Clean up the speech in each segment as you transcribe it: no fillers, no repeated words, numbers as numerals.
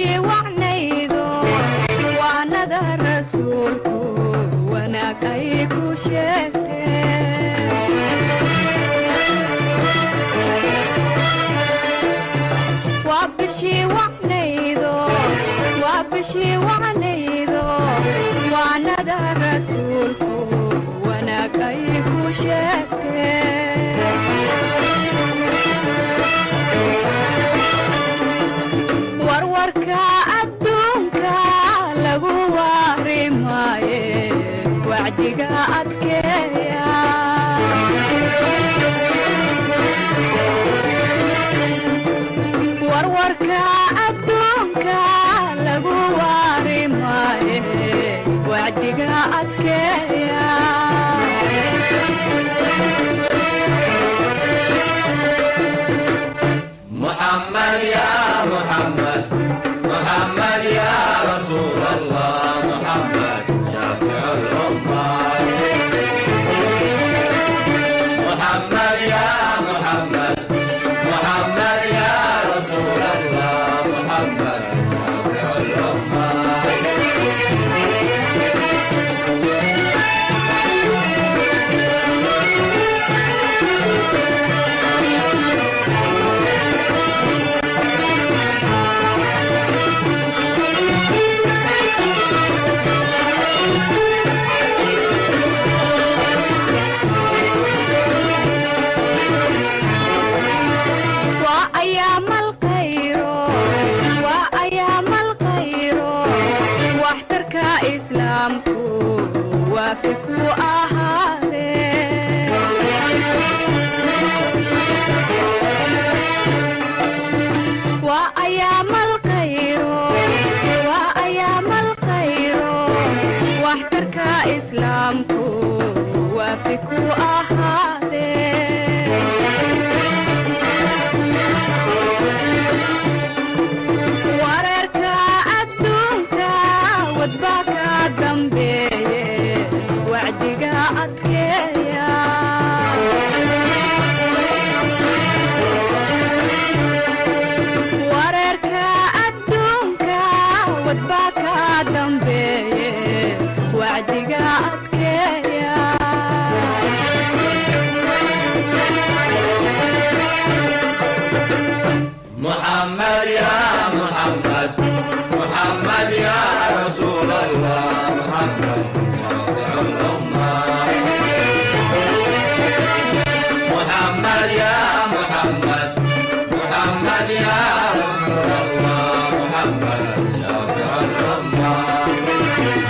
bishii wacnaydo waanada rasuulku wanaag ay ku sheegteen waa bishii wacnaydo waanada rasuulku wanaag ay ku sheegteen warwarka adduunka lagu waarimaaye wacdiga adkeeya warwarka adduunka lagu waarimaaye wacdiga adkeeya محمد يا محمد محمد يا رسول الله محمد شافع الأمة محمد يا محمد محمد يا رسول الله محمد شافع الأمة islaamku waafiku ahaadee waa ayaamal khayro waxtarka islaamku waafiku ahaadee wareerka adduunka wadbaa ka dambeeye wacdiga adkeeya wareerka adduunka wadbaa ka dambeeye wacdiga adkeeya محمد يا محمد محمد يا رسول الله محمد شافع الأمة محمد يا محمد محمد يا رسول الله محمد شافع الأمة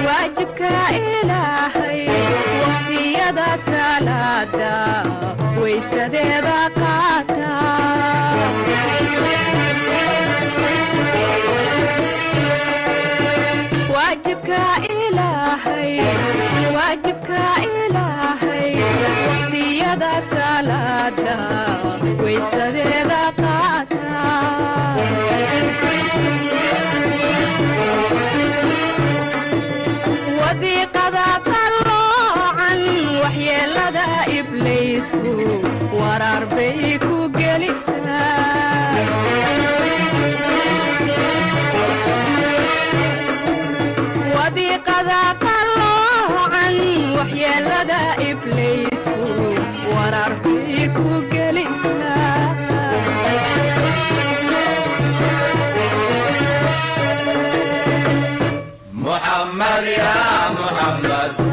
waajibka ilaahay waqtiyada salaada waysadeeda qaata waajibka ilaahay waqtiyada salaada waysadeeda qaata wadiiqada qalloocan waxyeelada ibliisku waraar bay ku gelisaa wadiiqada qalloocan waxyeelada ibliisku waraar bay ku gelisaa محمد يا محمد